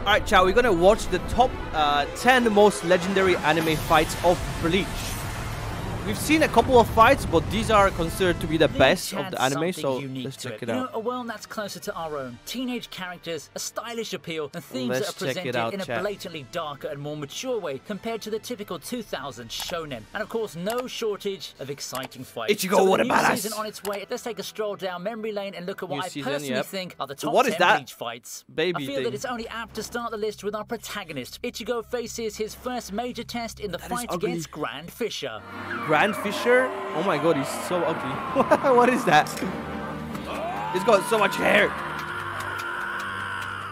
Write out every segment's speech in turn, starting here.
Alright, chat, we're gonna watch the top 10 most legendary anime fights of Bleach. We've seen a couple of fights, but these are considered to be the best of the anime, so let's check it out. You know, a world that's closer to our own. Teenage characters, a stylish appeal, and themes that are presented in a blatantly darker and more mature way compared to the typical 2000s shonen. And of course, no shortage of exciting fights. Ichigo, what a badass! Season on its way. Let's take a stroll down memory lane and look at what I personally think are the top 10 Bleach fights. I feel that it's only apt to start the list with our protagonist. Ichigo faces his first major test in the fight against Grand Fisher. Grand Fisher? Oh my god, he's so ugly. What is that? He's got so much hair.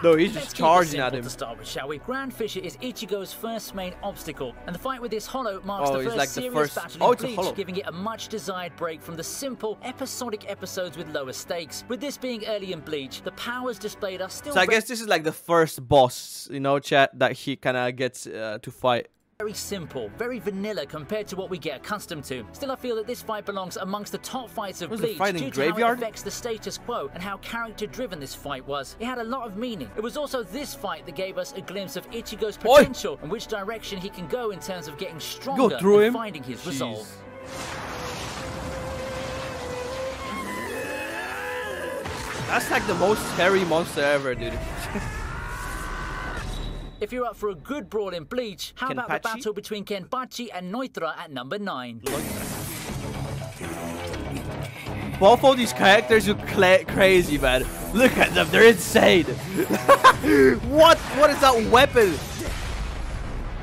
No, he's just charging at him. To start with, shall we? Grand Fisher is Ichigo's first main obstacle, and the fight with this hollow marks the first serious battle in Bleach, giving it a much-desired break from the simple, episodic episodes with lower stakes. With this being early in Bleach, the powers displayed are still... So I guess this is like the first boss, you know, chat, that he kind of gets to fight. Very simple, very vanilla compared to what we get accustomed to. Still, I feel that this fight belongs amongst the top fights of Bleach due to how it affects the status quo and how character-driven this fight was. It had a lot of meaning. It was also this fight that gave us a glimpse of Ichigo's potential and which direction he can go in terms of getting stronger and finding his resolve. That's like the most scary monster ever, dude. If you're up for a good brawl in Bleach, how about the battle between Kenpachi and Nnoitra at number 9? Both of these characters look crazy, man. Look at them, they're insane. What is that weapon?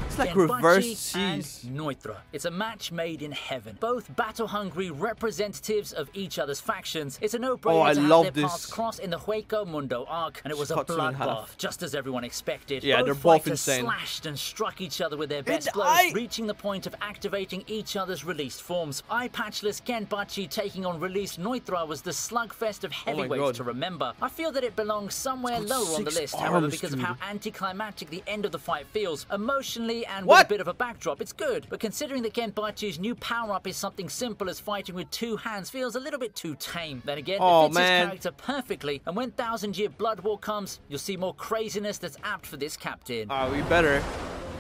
It's like reverse C's. Nnoitra. It's a match made in heaven. Both battle-hungry representatives of each other's factions. It's a no-brainer to have their paths cross in the Hueco Mundo arc, and it was a bloodbath, just as everyone expected. Yeah, they're both insane. Slashed and struck each other with their best blows, reaching the point of activating each other's released forms. Eye-patchless Kenpachi taking on released Nnoitra was the slugfest of heavyweights to remember. I feel that it belongs somewhere lower on the list, however, because of how anticlimactic the end of the fight feels. Emotionally, and with a bit of a backdrop, it's good. But considering that Kenpachi's new power-up is something simple as fighting with 2 hands, feels a little bit too tame. Then again, it fits his character perfectly, and when 1000-year Blood War comes, you'll see more craziness that's apt for this captain. We better.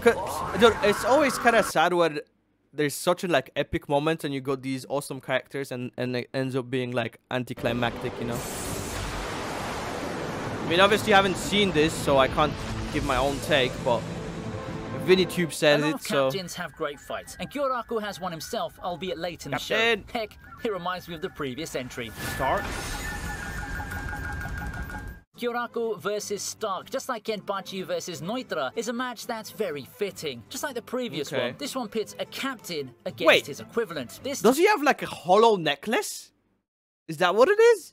Dude, it's always kind of sad when there's such a like epic moment and you got these awesome characters and it ends up being like anticlimactic, you know? I mean, obviously I haven't seen this, so I can't give my own take, but ViniTube said it, so... captains have great fights, and Kyoraku has one himself, albeit late in the show. Heck, it reminds me of the previous entry. Starrk? Kyoraku versus Starrk, just like Kenpachi versus Nnoitra, is a match that's very fitting. Just like the previous one, this one pits a captain against his equivalent. Does he have like a hollow necklace? Is that what it is?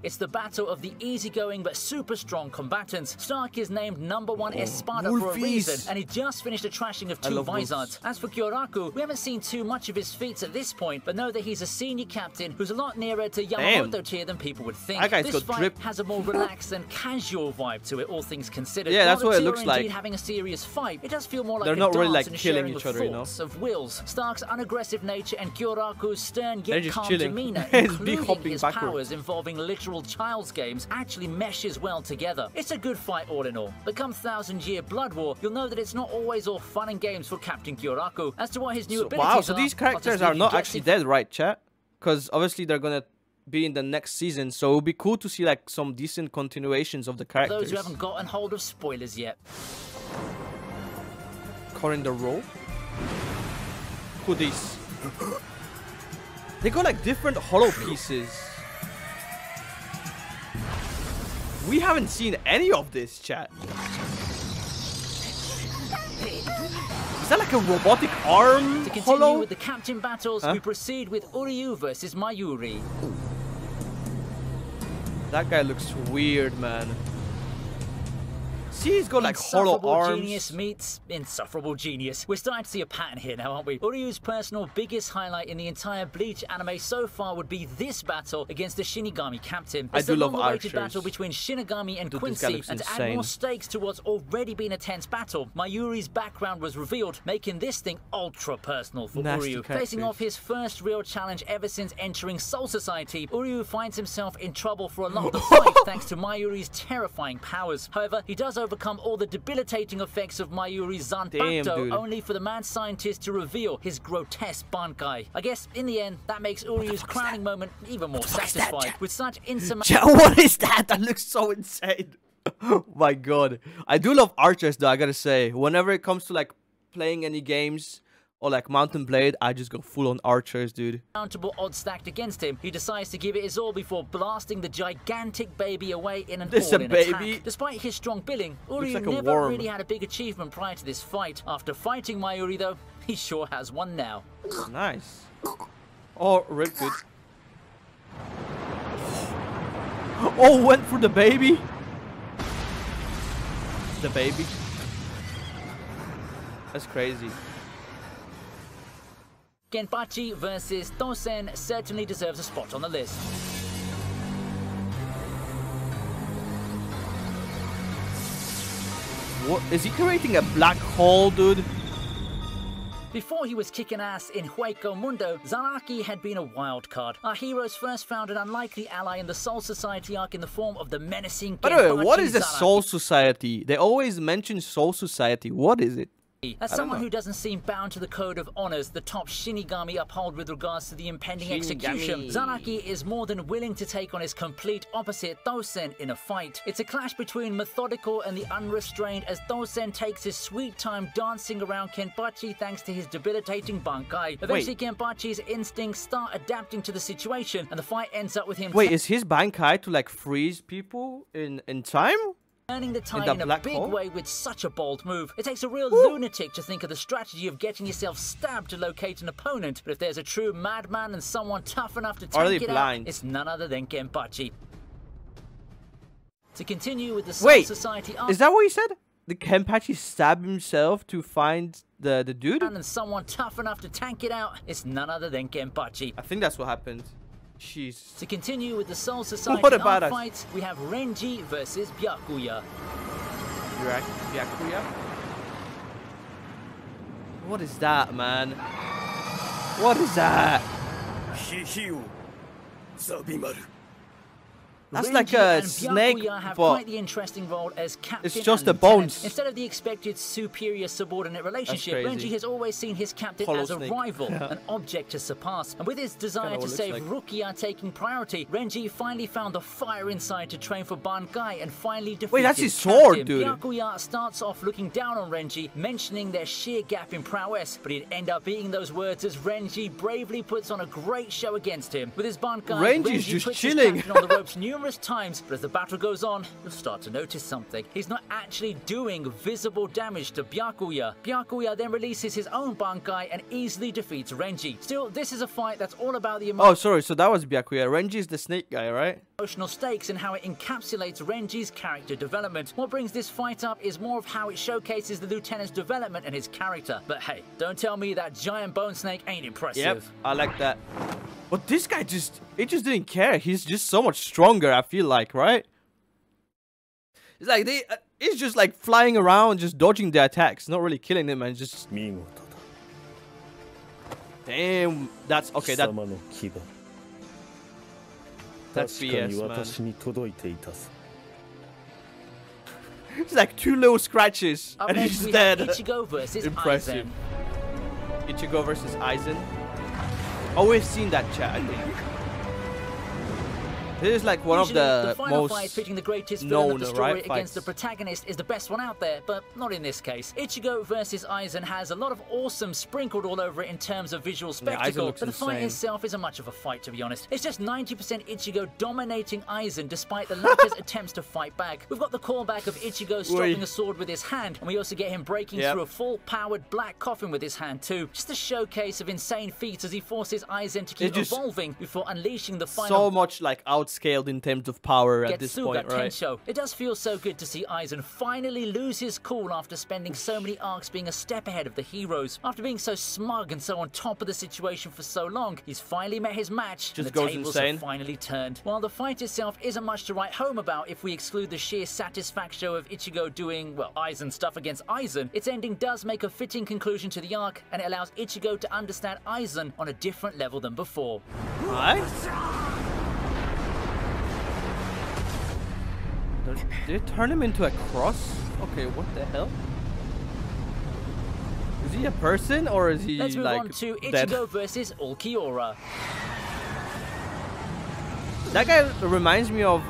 It's the battle of the easygoing but super strong combatants. Starrk is named #1 Espada for a reason, and he just finished a trashing of 2 Vizards. As for Kyoraku, we haven't seen too much of his feats at this point, but know that he's a senior captain who's a lot nearer to Yamamoto tier than people would think. This fight has a more relaxed and casual vibe to it, all things considered. Yeah, that's what it looks like. Having a serious fight, it does feel more like they're not really like killing each other, you know. Of wills. Stark's unaggressive nature and Kyoraku's stern yet calm demeanor, He's including his powers involving literal child's games, actually meshes well together. It's a good fight all in all. But come 1000-year Blood War, you'll know that it's not always all fun and games for Captain Kyoraku. As to what his new abilities are... so these characters are not actually dead, right, chat? Because obviously they're gonna be in the next season, so it would be cool to see like some decent continuations of the characters. Those who haven't gotten hold of spoilers yet. Corin the Roll? Who these? They got like different hollow pieces. We haven't seen any of this, chat. Is that like a robotic arm? To continue with the captain battles, we proceed with Uryu versus Mayuri. That guy looks weird, man. See, he's got like hollow arms. Genius meets insufferable genius. We're starting to see a pattern here now, aren't we? Uryu's personal biggest highlight in the entire Bleach anime so far would be this battle against the Shinigami captain. It's the long-awaited battle between Shinigami and Quincy, and to add more stakes to what's already been a tense battle, Mayuri's background was revealed, making this thing ultra personal for Uryu. Facing off his first real challenge ever since entering Soul Society, Uryu finds himself in trouble for a lot of the fight thanks to Mayuri's terrifying powers. However, he does overcome overcome all the debilitating effects of Mayuri's Zanpakuto, only for the mad scientist to reveal his grotesque Bankai. I guess, in the end, that makes Uryu's crowning moment even more satisfying. With such insurmountable... What is that? That looks so insane. Oh my god. I do love archers though, I gotta say. Whenever it comes to like playing any games or like Mountain Blade, I just go full on archers, dude. Uncountable odds stacked against him, he decides to give it his all before blasting the gigantic baby away in an all-in attack. Despite his strong billing, Uryu never really had a big achievement prior to this fight. After fighting Mayuri though, he sure has one now. Nice. Oh, real good. Oh, went for the baby. The baby. That's crazy. Kenpachi versus Tosen certainly deserves a spot on the list. What is he creating, a black hole, dude? Before he was kicking ass in Hueco Mundo, Zaraki had been a wild card. Our heroes first found an unlikely ally in the Soul Society arc in the form of the menacing Kenpachi. By the way, what is the Soul Society? They always mention Soul Society. What is it? As someone who doesn't seem bound to the code of honors the top Shinigami uphold with regards to the impending execution, Zaraki is more than willing to take on his complete opposite Tosen in a fight. It's a clash between methodical and the unrestrained as Tosen takes his sweet time dancing around Kenpachi thanks to his debilitating Bankai. Eventually Kenpachi's instincts start adapting to the situation and the fight ends up with him... Wait, is his Bankai to like freeze people in time? Turning the tide in a big way with such a bold move. It takes a real lunatic to think of the strategy of getting yourself stabbed to locate an opponent, but if there's a true madman and someone tough enough to take it out, it's none other than Kenpachi. To continue with the Soul Society arc... Is that what he said? Did Kenpachi stab himself to find the dude? And someone tough enough to tank it out, it's none other than Kenpachi. I think that's what happened. Jeez. To continue with the Soul Society arc fights, we have Renji versus Byakuya. Byakuya? What is that, man? What is that? That's Renji like a and snake, Byakuya have but quite the interesting role as captain it's just and the lieutenant. bones. Instead of the expected superior subordinate relationship, Renji has always seen his captain as a rival, an object to surpass. And with his desire to save Rukia taking priority, Renji finally found the fire inside to train for Bankai and finally defeated Wait, that's his sword, dude. Byakuya starts off looking down on Renji, mentioning their sheer gap in prowess, but he'd end up beating those words as Renji bravely puts on a great show against him. With his Bankai, Renji's just puts chilling his captain on the ropes numerous times, but as the battle goes on, you'll start to notice something. He's not actually doing visible damage to Byakuya. Byakuya then releases his own Bankai and easily defeats Renji. Still, this is a fight that's all about the Oh, sorry, so that was Byakuya. Renji is the snake guy, right? Emotional stakes and how it encapsulates Renji's character development. What brings this fight up is more of how it showcases the lieutenant's development and his character. But hey, don't tell me that giant bone snake ain't impressive. Yep, I like that. But this guy he just didn't care. He's just so much stronger, I feel like, right? It's like he's just like flying around, just dodging the attacks, not really killing them, and just... Damn, that's... Okay, that's BS, man. It's like 2 little scratches, and he's dead. Ichigo versus Impressive. Aizen. Ichigo versus Aizen. Oh, we've seen that chat, I think. This is like one of the final most fight pitting the greatest villain of the story right, against the protagonist is the best one out there, but not in this case. Ichigo versus Aizen has a lot of awesome sprinkled all over it in terms of visual spectacle, but the fight itself isn't much of a fight, to be honest. It's just 90% Ichigo dominating Aizen despite the latter's attempts to fight back. We've got the callback of Ichigo stroking a sword with his hand, and we also get him breaking through a full-powered black coffin with his hand too. Just a showcase of insane feats as he forces Aizen to keep evolving before unleashing the final... So much like outscaled in terms of power at this point, right? Tensho. It does feel so good to see Aizen finally lose his cool after spending so many arcs being a step ahead of the heroes. After being so smug and so on top of the situation for so long, he's finally met his match and the tables have finally turned. While the fight itself isn't much to write home about if we exclude the sheer satisfaction of Ichigo doing, well, Aizen stuff against Aizen, its ending does make a fitting conclusion to the arc and it allows Ichigo to understand Aizen on a different level than before. What? Did it turn him into a cross? Okay, what the hell? Is he a person or is he Let's move like on to dead? Ichigo versus Ulquiorra. That guy reminds me of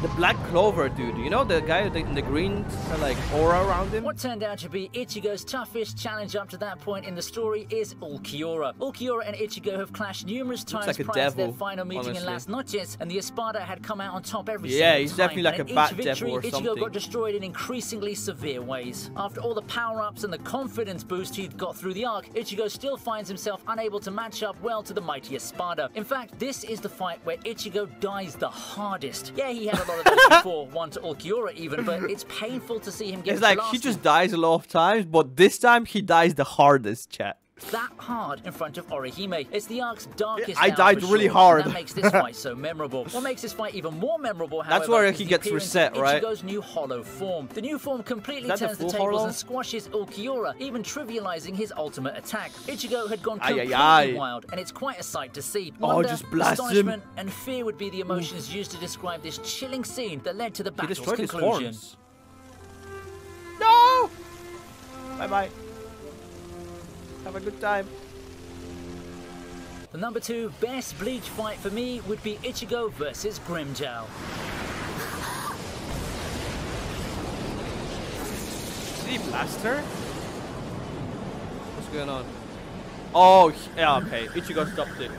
the Black Clover dude. You know, the guy in the green like aura around him? What turned out to be Ichigo's toughest challenge up to that point in the story is Ulquiorra. Ulquiorra and Ichigo have clashed numerous times like a prior to their devil, final meeting in honestly. Las Noches, and the Espada had come out on top every Yeah, single he's time. definitely like and a in bat each victory, devil or Ichigo something. got destroyed in increasingly severe ways. After all the power-ups and the confidence boost he'd got through the arc, Ichigo still finds himself unable to match up well to the mighty Espada. In fact, this is the fight where Ichigo dies the hardest. Yeah, he had a lot of those before, one to Ulquiorra even, but it's painful to see him get It's like he blasted just dies a lot of times, but this time he dies the hardest, chat. that hard in front of Orihime. It's the arc's darkest I hour died for really sure, hard. and that makes this fight so memorable. What makes this fight even more memorable, however, That's where is he the gets appearance reset, of right? Ichigo's new hollow form. The new form completely Is that the turns the full tables hollow? and squashes Ulquiorra, even trivializing his ultimate attack. Ichigo had gone Ay, completely ay, ay. wild, and it's quite a sight to see. Oh, Wonder, just blast him. astonishment, and fear would be the emotions used to describe this chilling scene that led to the He battle's destroyed his conclusion. horns. No! Bye-bye. Have a good time. The number 2 best Bleach fight for me would be Ichigo versus Grimmjow. Did he blast her? What's going on? Oh, yeah, okay. Ichigo stopped it.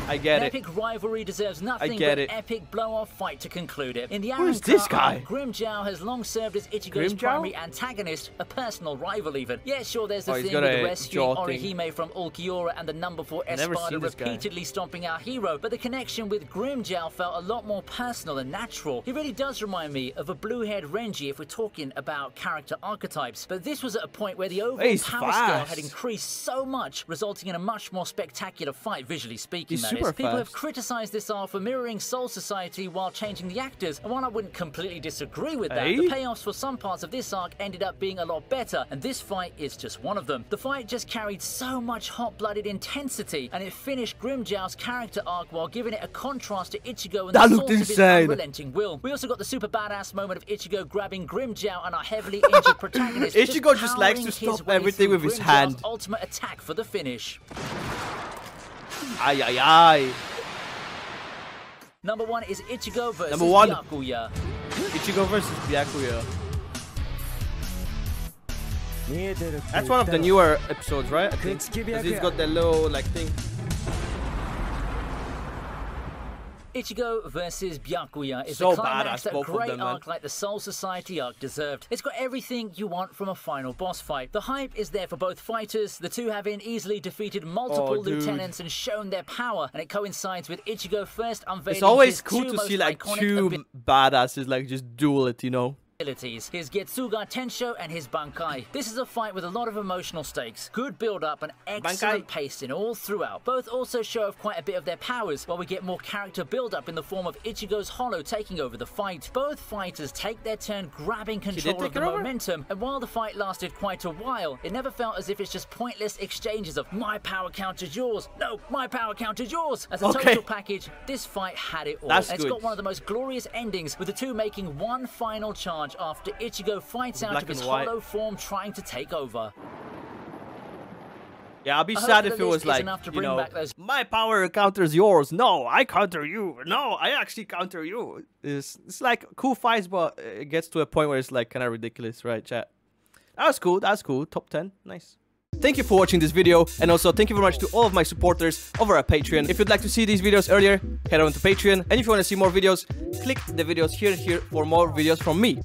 I get An it. epic rivalry deserves nothing get but it. epic blow-off fight to conclude it. In the Who is this guy? Grimmjow has long served as Ichigo's Grimmjow? primary antagonist, a personal rival even. Yeah, sure, there's the he's thing got with a the rescuing jaw thing. Orihime from Ulquiorra and the number 4 Never Espada seen this guy. repeatedly stomping our hero, but the connection with Grimmjow felt a lot more personal and natural. He really does remind me of a blue-haired Renji if we're talking about character archetypes, but this was at a point where the overall He's power scale fast. had increased so much, resulting in a much more spectacular fight visually speaking. He's That super is. People have fast. criticized this arc for mirroring Soul Society while changing the actors, and while I wouldn't completely disagree with that, the payoffs for some parts of this arc ended up being a lot better, and this fight is just one of them. The fight just carried so much hot-blooded intensity, and it finished Grimmjow's character arc while giving it a contrast to Ichigo and That the looked source of his insane. unrelenting will. We also got the super badass moment of Ichigo grabbing Grimmjow and our heavily injured protagonist. Ichigo just likes powering to his stop way everything through with his Grimmjow's hand. ultimate attack for the finish. Ay, ay, ay. Number 1 is Ichigo versus Number 1. Byakuya. Ichigo versus Byakuya. That's one of the newer episodes, right? I think. 'Cause he's got that little like thing. Ichigo versus Byakuya is So the climax badass, that both of great them, man. arc like the Soul Society arc deserved. It's got everything you want from a final boss fight. The hype is there for both fighters, the two having easily defeated multiple dude. lieutenants and shown their power, and it coincides with Ichigo first unveiling It's always his cool two to most see like iconic two badasses like just duel it, you know? abilities, his Getsuga Tensho and his Bankai. This is a fight with a lot of emotional stakes, good build-up and excellent Bankai. pacing all throughout. Both also show off quite a bit of their powers, while we get more character build-up in the form of Ichigo's Hollow taking over the fight. Both fighters take their turn grabbing control take of the it over? momentum, and while the fight lasted quite a while, it never felt as if it's just pointless exchanges of my power counters yours, no, my power counters yours. As a Okay. total package, this fight had it all. That's and it's good. got one of the most glorious endings, with the two making one final charge after Ichigo fights out Black of his and white. hollow form trying to take over. Yeah, I'll be I hope sad the if it list was is like, enough to you bring know, back those- my power counters yours. No, I counter you. No, I actually counter you. It's like cool fights, but it gets to a point where it's like kind of ridiculous, right, chat? That was cool. That's cool. Top 10. Nice. Thank you for watching this video, and also thank you very much to all of my supporters over at Patreon. If you'd like to see these videos earlier, head on to Patreon, and if you want to see more videos, click the videos here for more videos from me.